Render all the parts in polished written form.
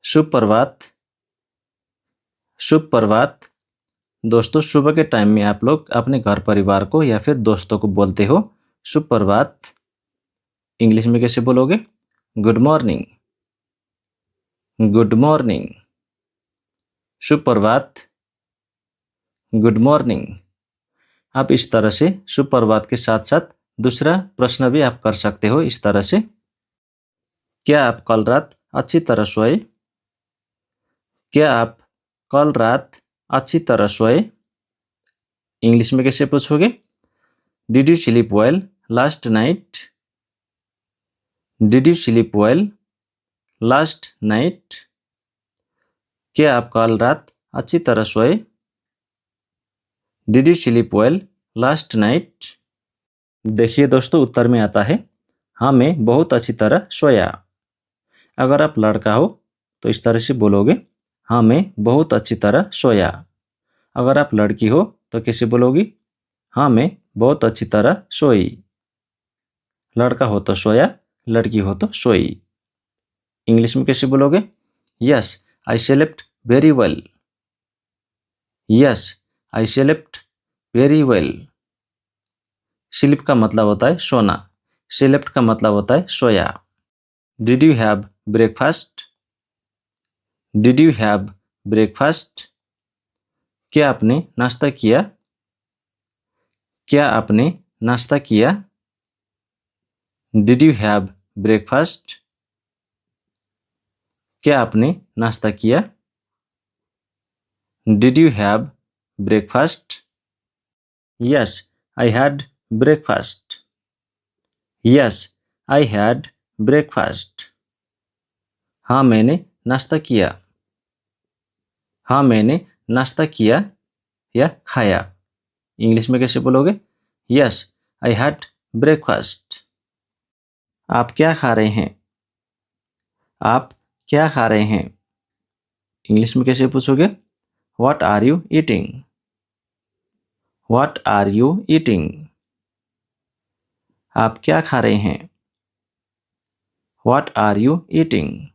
शुभ प्रभात। शुभ प्रभात। दोस्तों, सुबह के टाइम में आप लोग अपने घर परिवार को या फिर दोस्तों को बोलते हो शुभ प्रभात। इंग्लिश में कैसे बोलोगे? Good morning. Good morning. शुभ प्रभात। Good morning. आप इस तरह से शुभ प्रभात के साथ साथ दूसरा प्रश्न भी आप कर सकते हो इस तरह से, क्या आप कल रात अच्छी तरह सोए? क्या आप कल रात अच्छी तरह सोए? इंग्लिश में कैसे पूछोगे? Did you sleep well last night? Did you sleep well last night? क्या आप कल रात अच्छी तरह सोए? Did you sleep well last night? देखिए दोस्तों, उत्तर में आता है हाँ, मैं बहुत अच्छी तरह सोया। अगर आप लड़का हो तो इस तरह से बोलोगे हाँ, मैं बहुत अच्छी तरह सोया। अगर आप लड़की हो तो कैसे बोलोगी? हाँ, मैं बहुत अच्छी तरह सोई। लड़का हो तो सोया, लड़की हो तो सोई। इंग्लिश में कैसे बोलोगे? Yes, I slept very well. Yes, I slept very well. Sleep का मतलब होता है सोना, स्लेप्ट का मतलब होता है सोया। Did you have breakfast? Did you have breakfast? क्या आपने नाश्ता किया? क्या आपने नाश्ता किया? Did you have breakfast? क्या आपने नाश्ता किया? Did you have breakfast? Yes, I had breakfast. Yes, I had breakfast. हाँ, मैंने नाश्ता किया। हाँ, मैंने नाश्ता किया या खाया। इंग्लिश में कैसे बोलोगे? Yes, I had breakfast. आप क्या खा रहे हैं? आप क्या खा रहे हैं? इंग्लिश में कैसे पूछोगे? What are you eating? What are you eating? आप क्या खा रहे हैं? What are you eating?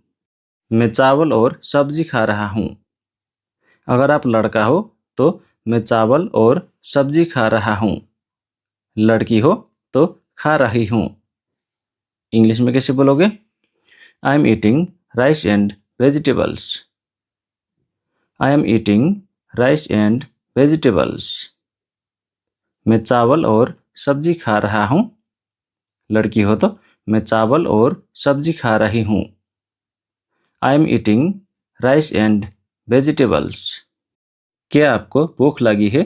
मैं चावल और सब्जी खा रहा हूँ। अगर आप लड़का हो तो मैं चावल और सब्जी खा रहा हूँ। लड़की हो तो खा रही हूँ। इंग्लिश में कैसे बोलोगे? I am eating rice and vegetables. I am eating rice and vegetables. मैं चावल और सब्जी खा रहा हूँ। लड़की हो तो मैं चावल और सब्जी खा रही हूँ। I am eating rice and vegetables. क्या आपको भूख लगी है?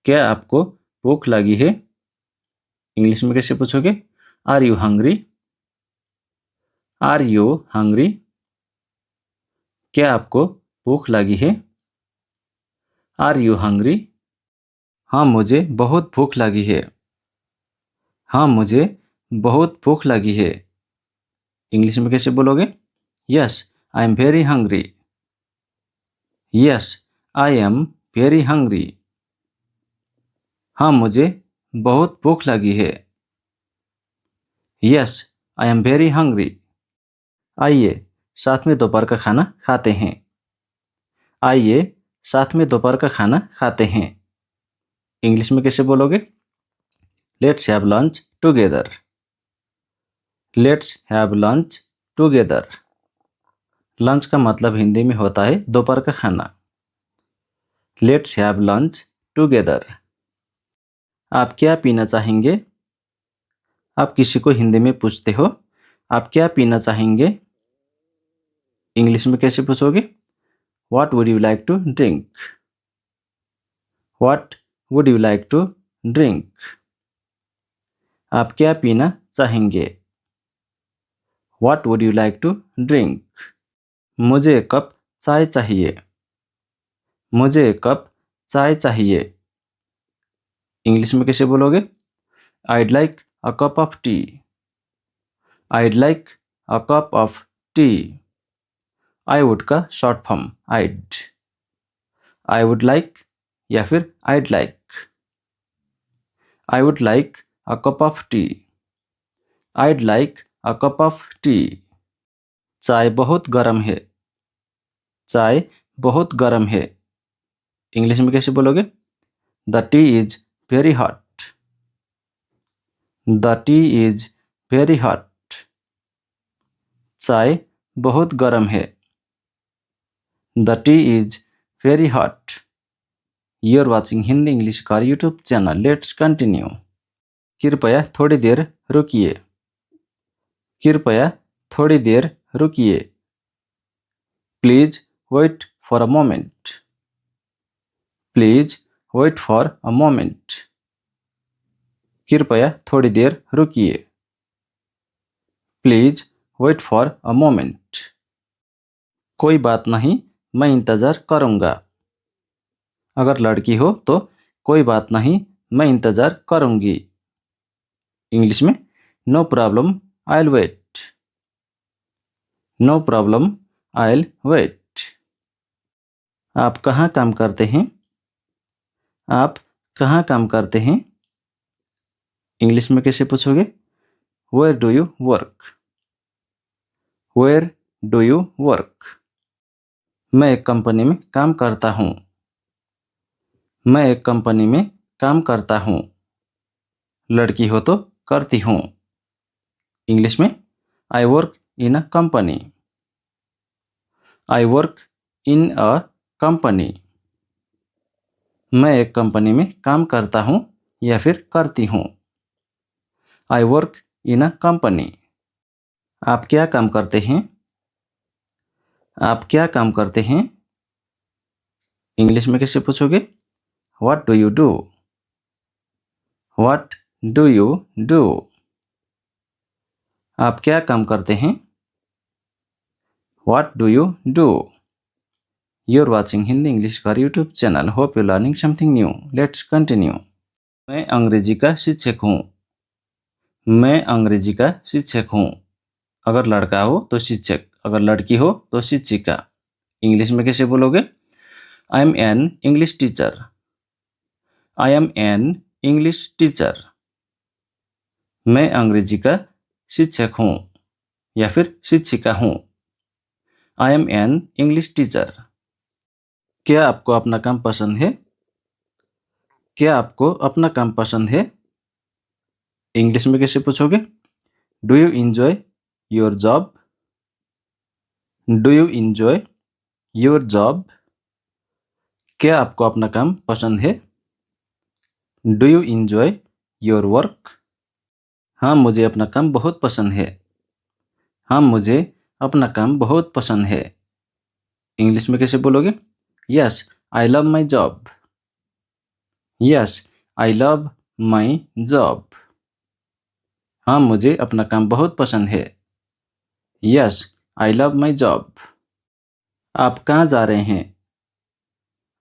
क्या आपको भूख लगी है? इंग्लिश में कैसे पूछोगे? Are you hungry? Are you hungry? क्या आपको भूख लगी है? Are you hungry? हाँ, मुझे बहुत भूख लगी है। हाँ, मुझे बहुत भूख लगी है। इंग्लिश में कैसे बोलोगे? Yes, I am very hungry. Yes, I am very hungry. हाँ, मुझे बहुत भूख लगी है। Yes, I am very hungry. आइए साथ में दोपहर का खाना खाते हैं। आइए साथ में दोपहर का खाना खाते हैं। इंग्लिश में कैसे बोलोगे? Let's have lunch together. Let's have lunch together. Lunch का मतलब हिंदी में होता है दोपहर का खाना। Let's have lunch together. आप क्या पीना चाहेंगे? आप किसी को हिंदी में पूछते हो आप क्या पीना चाहेंगे? इंग्लिश में कैसे पूछोगे? What would you like to drink? What would you like to drink? आप क्या पीना चाहेंगे? What would you like to drink? मुझे एक कप चाय चाहिए। मुझे एक कप चाय चाहिए। इंग्लिश में कैसे बोलोगे? I'd like a cup of tea. I'd like a cup of tea. I would का short form I'd. I would like या फिर I'd like. I would like a cup of tea. I'd like a cup of tea. चाय बहुत गर्म है। चाय बहुत गर्म है। इंग्लिश में कैसे बोलोगे? The tea is very hot. The tea is very hot. चाय बहुत गर्म है। The tea is very hot. You are watching Hindi English का यूट्यूब चैनल। Let's continue. कृपया थोड़ी देर रुकिए। कृपया थोड़ी देर रुकिए। Please wait for a moment. Please wait for a moment. कृपया थोड़ी देर रुकिए। Please wait for a moment. कोई बात नहीं, मैं इंतज़ार करूँगा। अगर लड़की हो तो कोई बात नहीं, मैं इंतज़ार करूँगी। इंग्लिश में no problem, I will wait. No problem, I will wait. आप कहाँ काम करते हैं? आप कहाँ काम करते हैं? इंग्लिश में कैसे पूछोगे? Where do you work? Where do you work? मैं एक कंपनी में काम करता हूँ। मैं एक कंपनी में काम करता हूँ। लड़की हो तो करती हूँ। इंग्लिश में I work in a company. I work in a company. मैं एक कंपनी में काम करता हूँ या फिर करती हूँ। I work in a company. आप क्या काम करते हैं? आप क्या काम करते हैं? इंग्लिश में कैसे पूछोगे? What do you do? What do you do? आप क्या काम करते हैं? What do you do? You are watching Hindi English का YouTube channel. Hope you learning something new. Let's continue. मैं अंग्रेजी का शिक्षक हूँ। मैं अंग्रेजी का शिक्षक हूँ। अगर लड़का हो तो शिक्षक, अगर लड़की हो तो शिक्षिका। इंग्लिश में कैसे बोलोगे? I M an English teacher. I am an English teacher. मैं अंग्रेजी का शिक्षक हूँ या फिर शिक्षिका हूँ। I M an English teacher. क्या आपको अपना काम पसंद है? क्या आपको अपना काम पसंद है? इंग्लिश में कैसे पूछोगे? Do you enjoy your job? Do you enjoy your job? क्या आपको अपना काम पसंद है? Do you enjoy your work? हाँ, मुझे अपना काम बहुत पसंद है। हाँ, मुझे अपना काम बहुत पसंद है। इंग्लिश में कैसे बोलोगे? Yes, I love my job. Yes, I love my job. हाँ, मुझे अपना काम बहुत पसंद है। Yes, I love my job. आप कहाँ जा रहे हैं?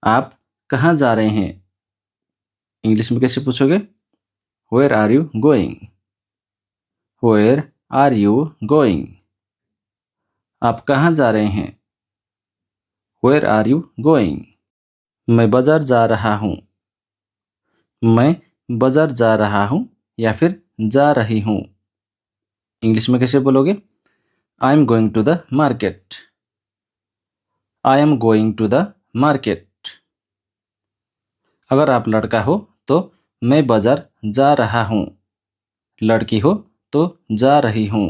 आप कहाँ जा रहे हैं? इंग्लिश में कैसे पूछोगे? Where are you going? Where are you going? आप कहाँ जा रहे हैं? Where are you going? मैं बाजार जा रहा हूँ। मैं बाजार जा रहा हूँ या फिर जा रही हूँ। इंग्लिश में कैसे बोलोगे? I am going to the market. I am going to the market. अगर आप लड़का हो तो मैं बाजार जा रहा हूँ। लड़की हो तो जा रही हूँ।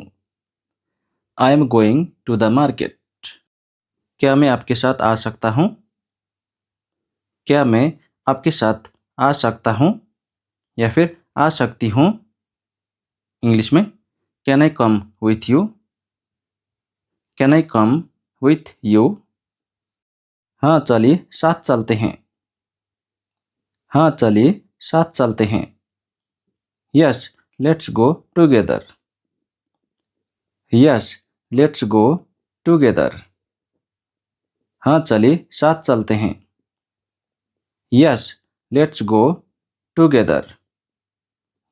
I am going to the market. क्या मैं आपके साथ आ सकता हूँ? क्या मैं आपके साथ आ सकता हूँ या फिर आ सकती हूँ? इंग्लिश में can I come with you? Can I come with you? हाँ, चलिए साथ चलते हैं। हाँ, चलिए साथ चलते हैं। Yes, let's go together. Yes, let's go together. हाँ, चलिए साथ चलते हैं। Yes, let's go together.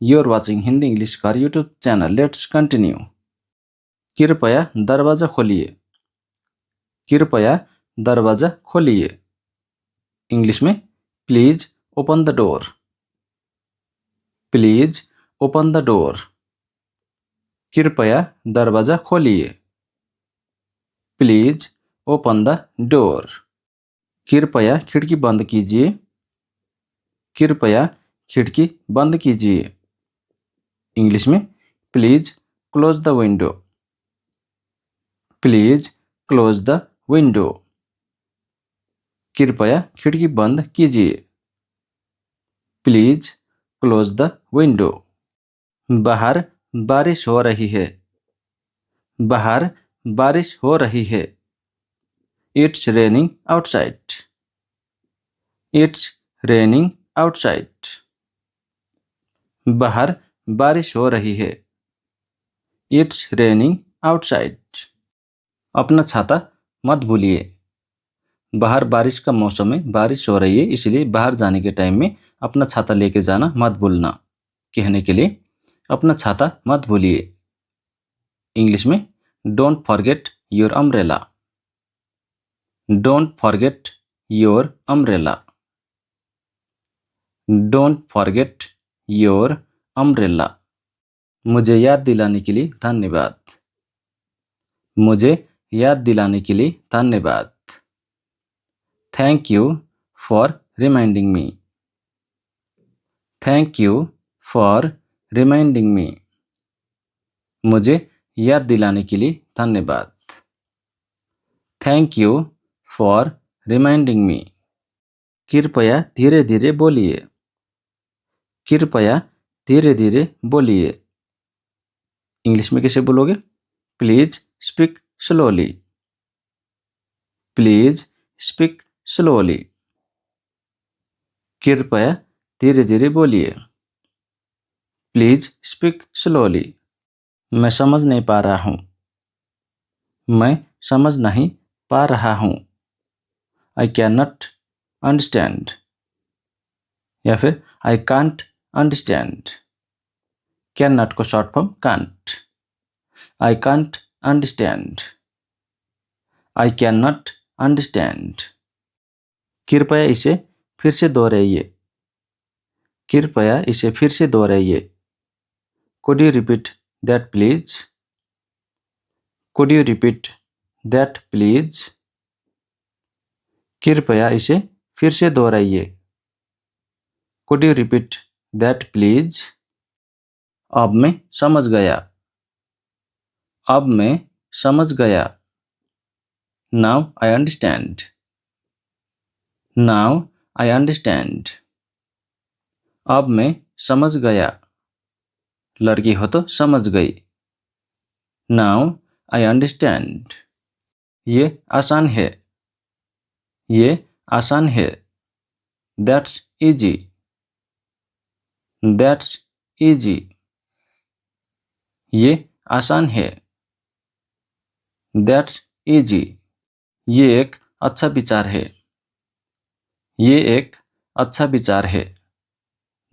You are watching Hindi English का यूट्यूब चैनल। Let's continue. कृपया दरवाज़ा खोलिए। कृपया दरवाज़ा खोलिए। इंग्लिश में please open the door. Please open the door. कृपया दरवाज़ा खोलिए। Please open the door. कृपया खिड़की बंद कीजिए। कृपया खिड़की बंद कीजिए। इंग्लिश में please close the window. Please close the window. कृपया खिड़की बंद कीजिए। Please close the window. बाहर बारिश हो रही है। बाहर बारिश हो रही है। It's raining outside. It's raining outside. बाहर बारिश हो रही है। It's raining outside. अपना छाता मत भूलिए। बाहर बारिश का मौसम है, बारिश हो रही है, इसलिए बाहर जाने के टाइम में अपना छाता लेके जाना मत भूलना। कहने के लिए अपना छाता मत भूलिए। इंग्लिश में don't forget your umbrella. Don't forget your umbrella. Don't forget your umbrella. मुझे याद दिलाने के लिए धन्यवाद। मुझे याद दिलाने के लिए धन्यवाद। Thank you for reminding me. Thank you for reminding me. मुझे याद दिलाने के लिए धन्यवाद। Thank you for reminding me. कृपया धीरे धीरे बोलिए। कृपया धीरे धीरे बोलिए। इंग्लिश में कैसे बोलोगे? Please speak slowly. Please speak slowly. कृपया धीरे धीरे बोलिए। Please speak slowly. मैं समझ नहीं पा रहा हूँ। मैं समझ नहीं पा रहा हूँ। I can not understand. या फिर I can't understand. Can not को short form can't. I can't understand. I can not understand. कृपया इसे फिर से दोहराइए। कृपया इसे फिर से दोहराइए। Could you repeat that please? Could you repeat that please? कृपया इसे फिर से दोहराइए। Could you repeat that please? अब मैं समझ गया। अब मैं समझ गया। Now I understand. Now I understand. अब मैं समझ गया। लड़की हो तो समझ गई। Now I understand. ये आसान है। ये आसान है। That's easy. That's easy. ये आसान है। That's easy. ये एक अच्छा विचार है। ये एक अच्छा विचार है।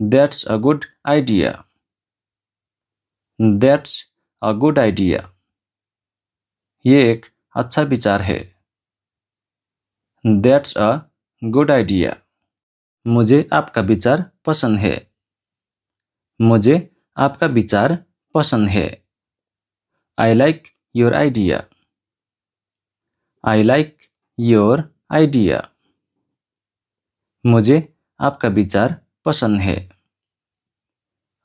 That's a good idea. That's a good idea. ये एक अच्छा विचार है। That's a good idea. मुझे आपका विचार पसंद है। मुझे आपका विचार पसंद है। I like your idea. I like your idea. मुझे आपका विचार पसंद है।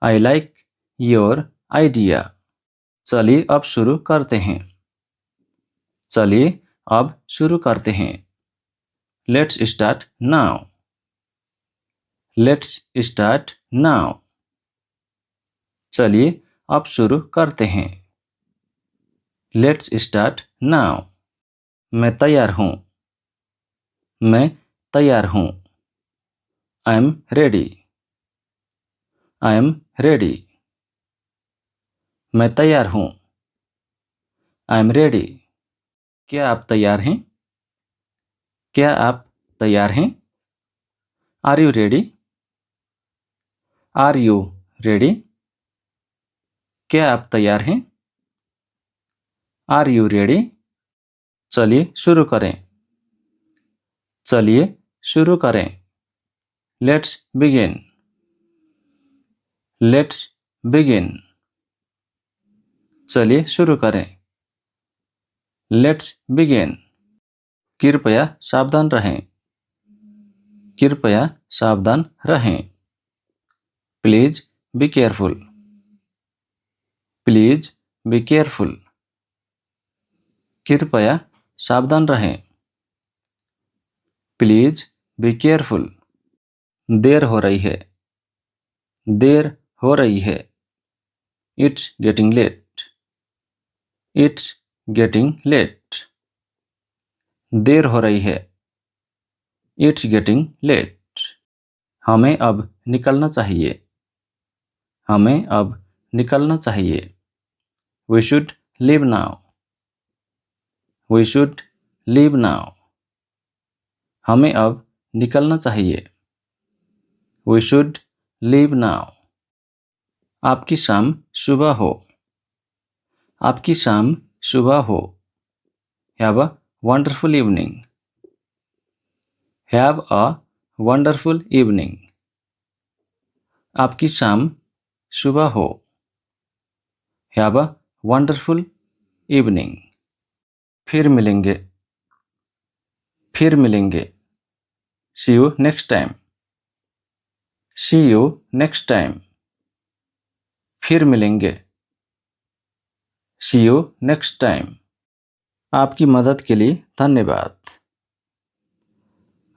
I like your idea. चलिए अब शुरू करते हैं। चलिए अब शुरू करते हैं। Let's start now. Let's start now. चलिए अब शुरू करते हैं। Let's start now. मैं तैयार हूँ। मैं तैयार हूँ। I am ready. I am ready. मैं तैयार हूँ। I am ready. क्या आप तैयार हैं? क्या आप तैयार हैं? Are you ready? Are you ready? क्या आप तैयार हैं? Are you ready? चलिए शुरू करें। चलिए शुरू करें। Let's begin. Let's begin. चलिए शुरू करें। Let's begin. कृपया सावधान रहें। कृपया सावधान रहें। Please be careful. Please be careful. कृपया सावधान रहें। Please be careful. देर हो रही है। देर हो रही है। It's getting late. It's getting late. देर हो रही है। It's getting late. हमें अब निकलना चाहिए। हमें अब निकलना चाहिए। We should leave now. We should leave now. हमें अब निकलना चाहिए। We should leave now. आपकी शाम सुबह हो। आपकी शाम सुबह हो। Have a wonderful evening. Have a wonderful evening. आपकी शाम सुबह हो। Have a wonderful evening. फिर मिलेंगे। फिर मिलेंगे। See you next time. See you next time. फिर मिलेंगे। See you next time. आपकी मदद के लिए धन्यवाद।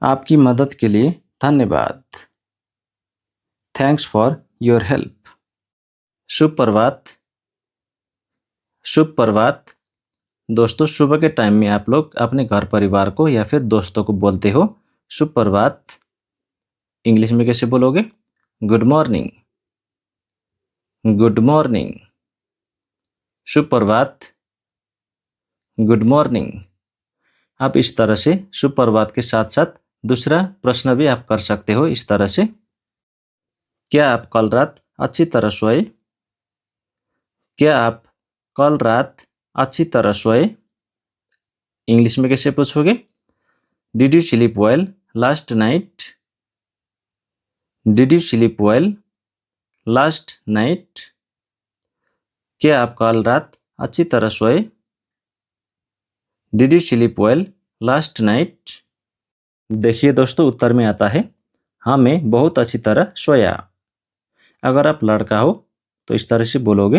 आपकी मदद के लिए धन्यवाद। Thanks for your help. शुभ प्रभात। शुभ प्रभात। दोस्तों, सुबह के टाइम में आप लोग अपने घर परिवार को या फिर दोस्तों को बोलते हो शुभ प्रभात। इंग्लिश में कैसे बोलोगे? Good morning. Good morning. शुभ प्रभात। Good morning. आप इस तरह से शुभ प्रभात के साथ साथ दूसरा प्रश्न भी आप कर सकते हो इस तरह से, क्या आप कल रात अच्छी तरह सोए? क्या आप कल रात अच्छी तरह सोए? इंग्लिश में कैसे पूछोगे? Did you sleep well last night? Did you sleep well last night? क्या आप कल रात अच्छी तरह सोए? Did you sleep well last night? देखिए दोस्तों, उत्तर में आता है हाँ, मैं बहुत अच्छी तरह सोया। अगर आप लड़का हो तो इस तरह से बोलोगे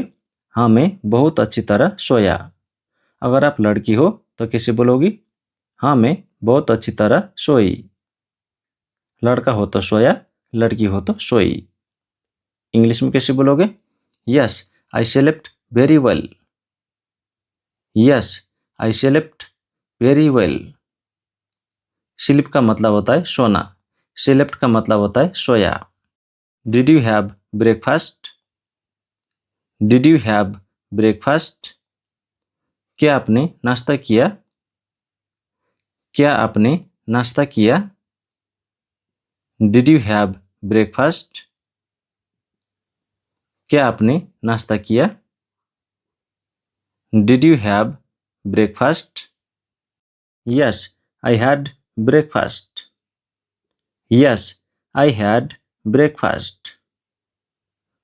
हाँ, मैं बहुत अच्छी तरह सोया। अगर आप लड़की हो तो कैसे बोलोगी? हाँ, मैं बहुत अच्छी तरह सोई। लड़का हो तो सोया, लड़की हो तो सोई। इंग्लिश में कैसे बोलोगे? Yes, I slept very well. Yes, I slept very well. Sleep का मतलब होता है सोना। स्लेप्ट का मतलब होता है सोया। Did you have breakfast? Did you have breakfast? क्या आपने नाश्ता किया? क्या आपने नाश्ता किया? Did you have breakfast? क्या आपने नाश्ता किया? Did you have breakfast? Yes, I had breakfast. Yes, I had breakfast.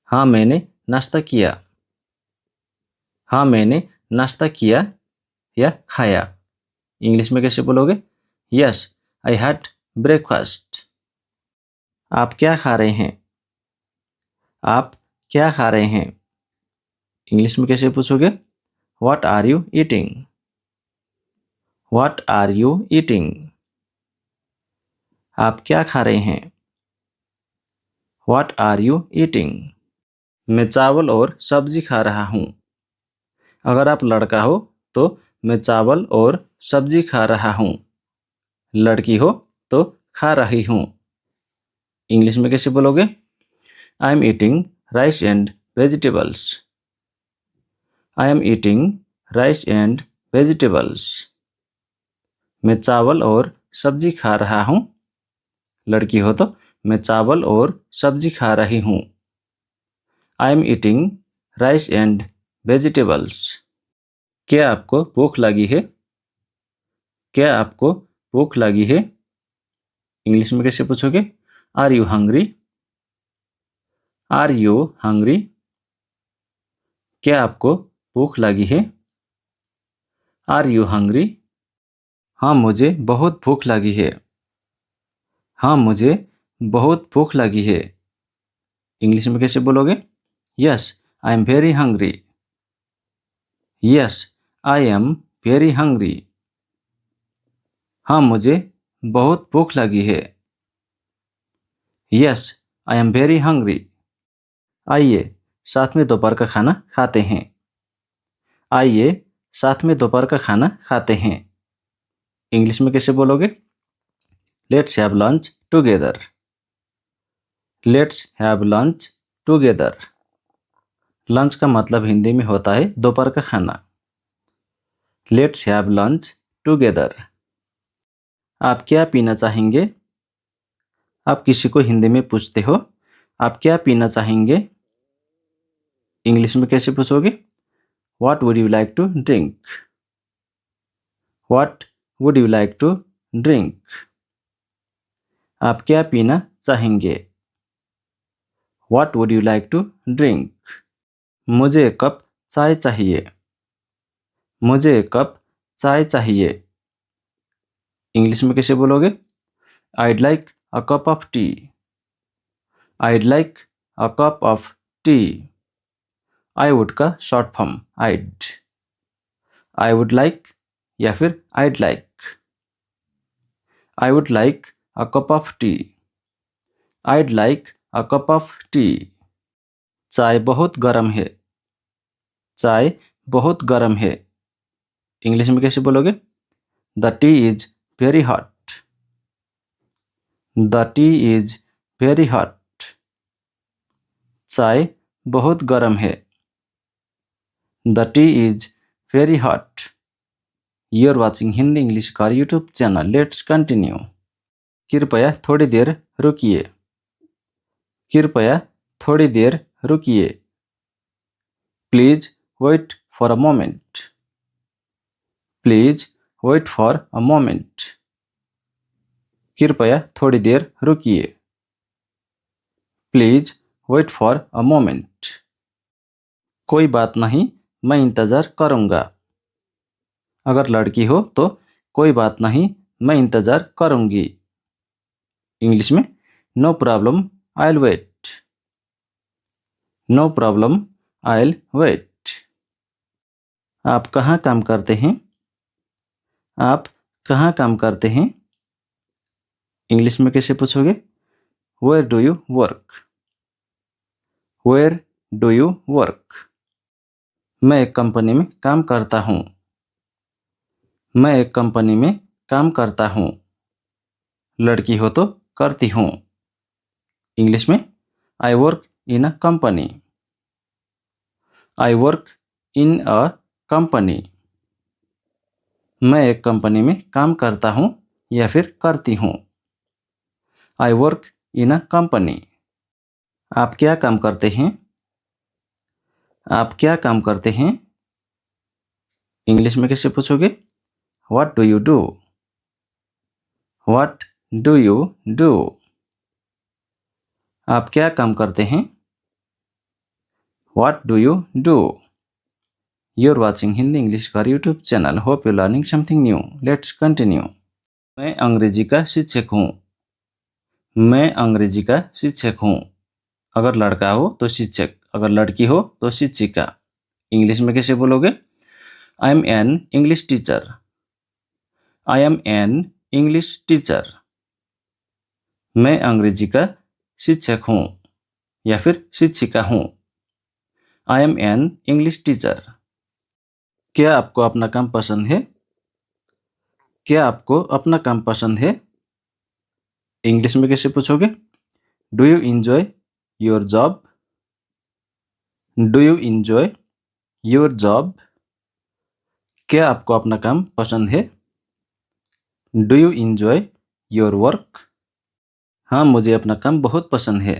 हाँ, मैंने नाश्ता किया। हाँ, मैंने नाश्ता किया या खाया। इंग्लिश में कैसे बोलोगे? Yes, I had breakfast. आप क्या खा रहे हैं? आप क्या खा रहे हैं? इंग्लिश में कैसे पूछोगे? What are you eating? What are you eating? आप क्या खा रहे हैं? What are you eating? मैं चावल और सब्जी खा रहा हूँ। अगर आप लड़का हो तो मैं चावल और सब्जी खा रहा हूँ। लड़की हो तो खा रही हूँ। इंग्लिश में कैसे बोलोगे? I am eating rice and vegetables. I am eating rice and vegetables. मैं चावल और सब्जी खा रहा हूँ। लड़की हो तो मैं चावल और सब्जी खा रही हूँ। I am eating rice and vegetables. क्या आपको भूख लगी है? क्या आपको भूख लगी है? इंग्लिश में कैसे पूछोगे? Are you hungry? Are you hungry? क्या आपको भूख लगी है? Are you hungry? हाँ मुझे बहुत भूख लगी है। हाँ मुझे बहुत भूख लगी है। इंग्लिश में कैसे बोलोगे? Yes I am very hungry. Yes I am very hungry. हाँ मुझे बहुत भूख लगी है। Yes I am very hungry. आइए साथ में दोपहर का खाना खाते हैं। आइए साथ में दोपहर का खाना खाते हैं। इंग्लिश में कैसे बोलोगे? Let's have lunch together. Let's have lunch together. Lunch का मतलब हिंदी में होता है दोपहर का खाना। Let's have lunch together. आप क्या पीना चाहेंगे? आप किसी को हिंदी में पूछते हो, आप क्या पीना चाहेंगे? इंग्लिश में कैसे पूछोगे? What would you like to drink? What would you like to drink? आप क्या पीना चाहेंगे? What would you like to drink? मुझे एक कप चाय चाहिए। मुझे एक कप चाय चाहिए। इंग्लिश में कैसे बोलोगे? I'd like a cup of tea. I'd like a cup of tea. I would का short form I'd. I would like या फिर I'd like. I would like a cup of tea. I'd like a cup of tea. चाय बहुत गर्म है। चाय बहुत गर्म है। इंग्लिश में कैसे बोलोगे? The tea is very hot. The tea is very hot. चाय बहुत गर्म है। The tea is very hot. You are watching Hindi English car YouTube channel. Let's continue. कृपया थोड़ी देर रुकिए। कृपया थोड़ी देर रुकिए। Please wait for a moment. Please wait for a moment. कृपया थोड़ी देर रुकिए। Please wait for a moment. कोई बात नहीं, मैं इंतज़ार करूँगा। अगर लड़की हो तो कोई बात नहीं, मैं इंतज़ार करूँगी। इंग्लिश में no problem I will wait. No problem I will wait. आप कहाँ काम करते हैं? आप कहाँ काम करते हैं? इंग्लिश में कैसे पूछोगे? Where do you work? Where do you work? मैं एक कंपनी में काम करता हूँ। मैं एक कंपनी में काम करता हूँ। लड़की हो तो करती हूँ। इंग्लिश में I work in a company. I work in a company. मैं एक कंपनी में काम करता हूँ या फिर करती हूँ। I work in a company. आप क्या काम करते हैं? आप क्या काम करते हैं? इंग्लिश में कैसे पूछोगे? What do you do? What do you do? आप क्या काम करते हैं? What do you do? You are watching Hindi English का YouTube channel. Hope you learning something new. Let's continue. मैं अंग्रेजी का शिक्षक हूँ। मैं अंग्रेजी का शिक्षक हूँ। अगर लड़का हो तो शिक्षक, अगर लड़की हो तो शिक्षिका। इंग्लिश में कैसे बोलोगे? I M an English teacher. I am an English teacher. मैं अंग्रेजी का शिक्षक हूँ या फिर शिक्षिका हूँ। I M an English teacher. क्या आपको अपना काम पसंद है? क्या आपको अपना काम पसंद है? इंग्लिश में कैसे पूछोगे? Do you enjoy your job? Do you enjoy your job? क्या आपको अपना काम पसंद है? Do you enjoy your work? हाँ मुझे अपना काम बहुत पसंद है।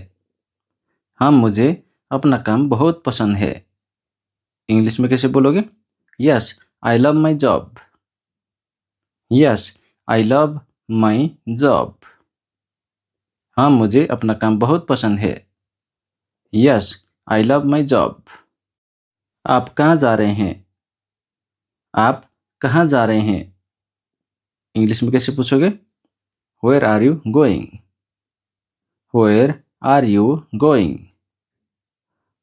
हाँ मुझे अपना काम बहुत पसंद है। इंग्लिश में कैसे बोलोगे? Yes I love my job. Yes I love my job. हाँ मुझे अपना काम बहुत पसंद है। Yes I love my job. आप कहाँ जा रहे हैं? आप कहाँ जा रहे हैं? इंग्लिश में कैसे पूछोगे? Where are you going? Where are you going?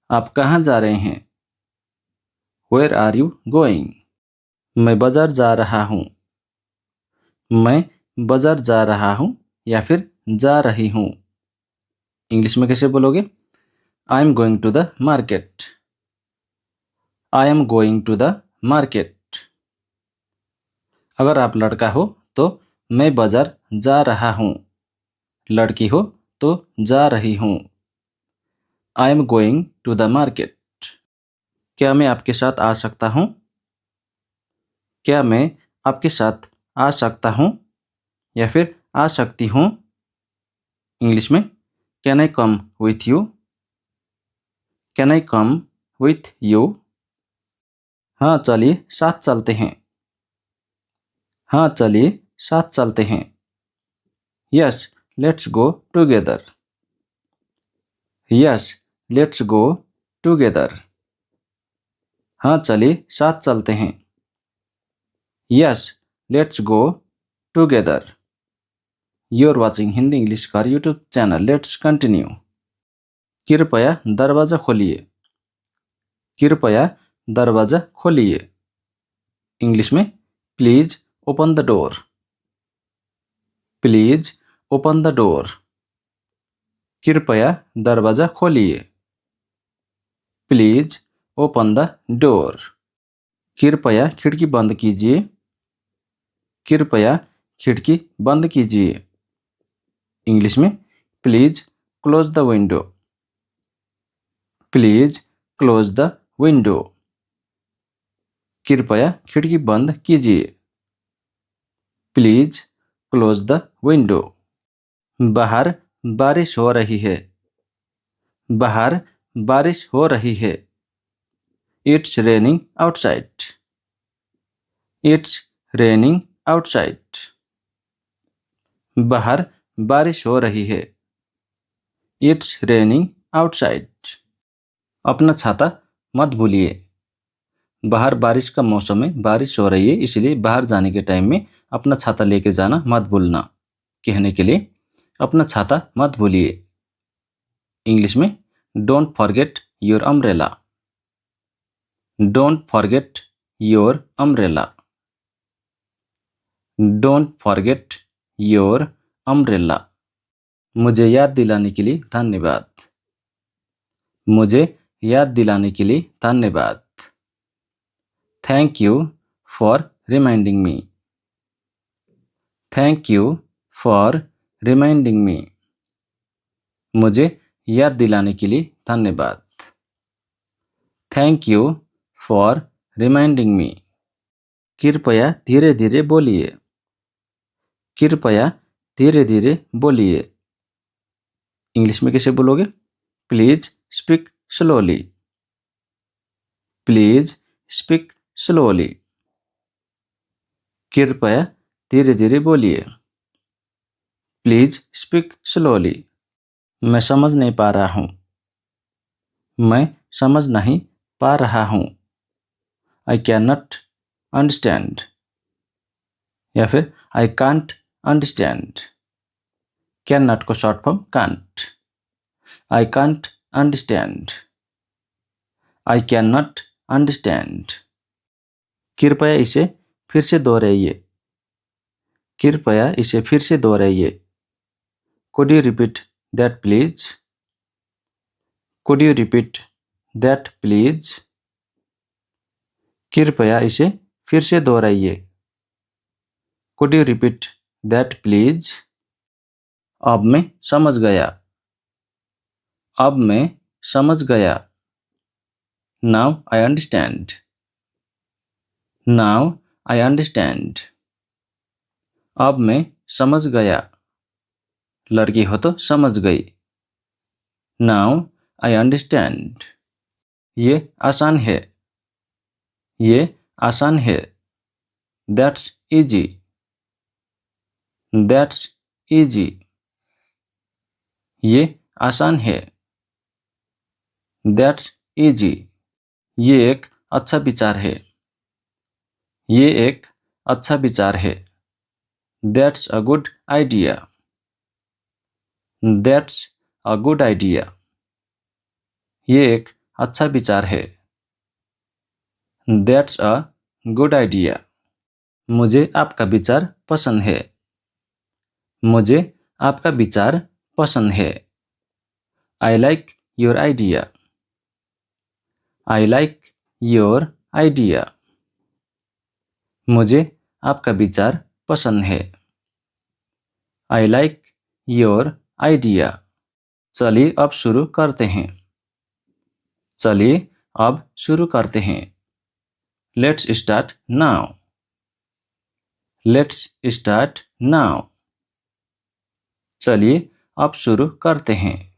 आप कहाँ जा रहे हैं? Where are you going? मैं बाजार जा रहा हूँ। मैं बाजार जा रहा हूँ या फिर जा रही हूँ। इंग्लिश में कैसे बोलोगे? I am going to the market. I am going to the market. अगर आप लड़का हो तो मैं बाजार जा रहा हूँ। लड़की हो तो जा रही हूँ। I am going to the market. क्या मैं आपके साथ आ सकता हूँ? क्या मैं आपके साथ आ सकता हूँ या फिर आ सकती हूँ? इंग्लिश में can I come with you? Can I come with you? हाँ चलिए साथ चलते हैं। हाँ चलिए साथ चलते हैं। Yes let's go together. Yes let's go together. हाँ चलिए साथ चलते हैं। Yes let's go together. You are watching Hindi English का यूट्यूब चैनल। Let's continue. कृपया दरवाजा खोलिए। कृपया दरवाजा खोलिए। इंग्लिश में please open the door. Please open the door. कृपया दरवाजा खोलिए। Please open the door. कृपया खिड़की बंद कीजिए। कृपया खिड़की बंद कीजिए। इंग्लिश में please close the window. Please close the window. कृपया खिड़की बंद कीजिए। Please close the window. बाहर बारिश हो रही है। बाहर बारिश हो रही है। It's raining outside. It's raining outside. बाहर बारिश हो रही है। It's raining outside. अपना छाता मत भूलिए। बाहर बारिश का मौसम है, बारिश हो रही है, इसलिए बाहर जाने के टाइम में अपना छाता लेके जाना मत भूलना। कहने के लिए अपना छाता मत भूलिए। इंग्लिश में don't forget your umbrella. Don't forget your umbrella. Don't forget your umbrella. मुझे याद दिलाने के लिए धन्यवाद। मुझे याद दिलाने के लिए धन्यवाद। Thank you for reminding me. Thank you for reminding me. मुझे याद दिलाने के लिए धन्यवाद। Thank you for reminding me. कृपया धीरे धीरे बोलिए। कृपया धीरे धीरे बोलिए। इंग्लिश में कैसे बोलोगे? Please speak slowly. Please speak slowly. कृपया धीरे धीरे बोलिए। Please speak slowly. मैं समझ नहीं पा रहा हूँ। मैं समझ नहीं पा रहा हूँ। आई कैन नॉट अंडरस्टैंड या फिर I can't understand. Can not को short form can't. I can't understand. I can not understand. कृपया इसे फिर से दोहराइए। कृपया इसे फिर से दोहराइए। Could you repeat that please? Could you repeat that please? कृपया इसे फिर से दोहराइए। Could you repeat that please? अब मैं समझ गया। अब मैं समझ गया। Now I understand. Now I understand. अब मैं समझ गया। लड़की हो तो समझ गई। Now I understand. ये आसान है। ये आसान है। That's easy. That's easy. ये आसान है। That's easy. ये एक अच्छा विचार है। ये एक अच्छा विचार है। That's a good idea. That's a good idea. ये एक अच्छा विचार है। That's a good idea. मुझे आपका विचार पसंद है। मुझे आपका विचार पसंद है। I like your idea. I like your idea. मुझे आपका विचार पसंद है। I like your idea. चलिए अब शुरू करते हैं। चलिए अब शुरू करते हैं। Let's start now. Let's start now. चलिए अब शुरू करते हैं।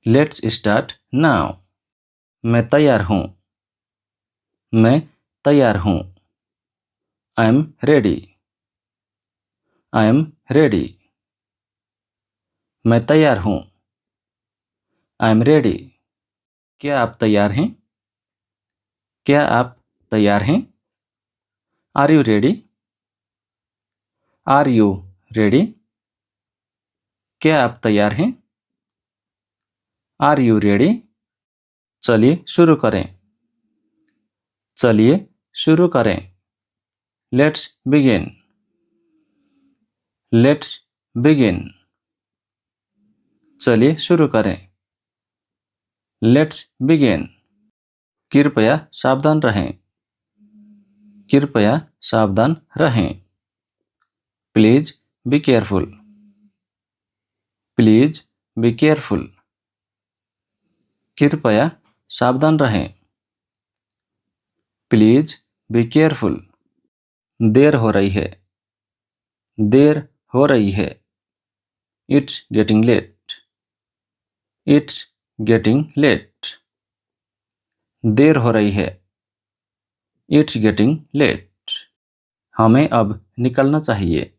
Let's start now. मैं तैयार हूँ। मैं तैयार हूँ। I am ready. I am ready. मैं तैयार हूँ। I am ready. क्या आप तैयार हैं? क्या आप तैयार हैं? Are you ready? Are you ready? क्या आप तैयार हैं? Are you ready? चलिए शुरू करें। चलिए शुरू करें। Let's begin. Let's begin. चलिए शुरू करें। Let's begin. कृपया सावधान रहें। कृपया सावधान रहें। Please be careful. Please be careful. कृपया सावधान रहें। Please be careful. देर हो रही है। देर हो रही है। It's getting late. It's getting late. देर हो रही है। It's getting late. हमें अब निकलना चाहिए।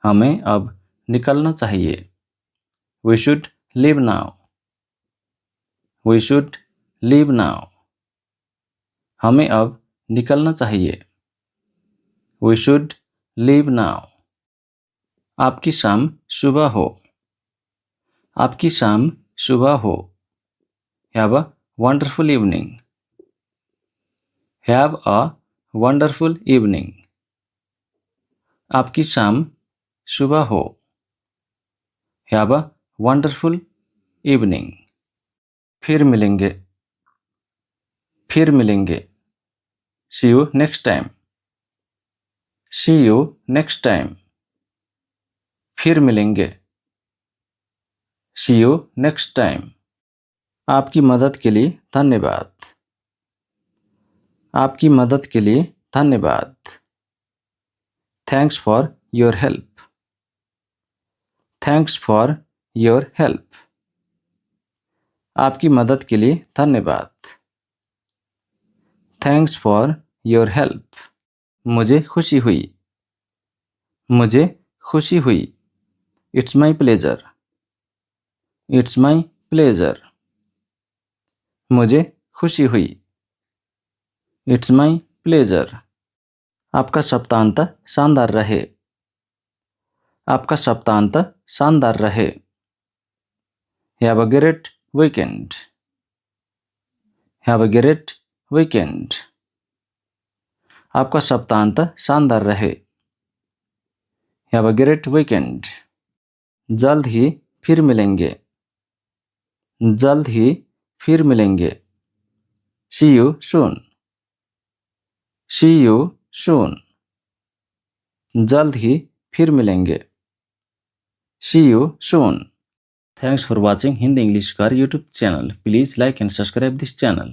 हमें अब निकलना चाहिए। We should leave now. We should leave now. हमें अब निकलना चाहिए। We should leave now. आपकी शाम सुबह हो। आपकी शाम सुबह हो। Have a wonderful evening. Have a wonderful evening. आपकी शाम सुबह हो। Have a wonderful evening. फिर मिलेंगे। फिर मिलेंगे। See you next time. See you next time. फिर मिलेंगे। See you next time. आपकी मदद के लिए धन्यवाद। आपकी मदद के लिए धन्यवाद। Thanks for your help. Thanks for your help. आपकी मदद के लिए धन्यवाद। Thanks for your help. मुझे खुशी हुई। मुझे खुशी हुई। It's my pleasure. It's my pleasure. मुझे खुशी हुई। It's my pleasure. आपका सप्ताहांत शानदार रहे। आपका सप्ताहांत शानदार रहे। Have a great weekend. Have a great weekend. आपका सप्ताहांत शानदार रहे। Have a great weekend. जल्द ही फिर मिलेंगे। जल्द ही फिर मिलेंगे। See you soon. See you soon. जल्द ही फिर मिलेंगे। See you soon. Thanks for watching Hindi English Car YouTube channel. Please like and subscribe this channel.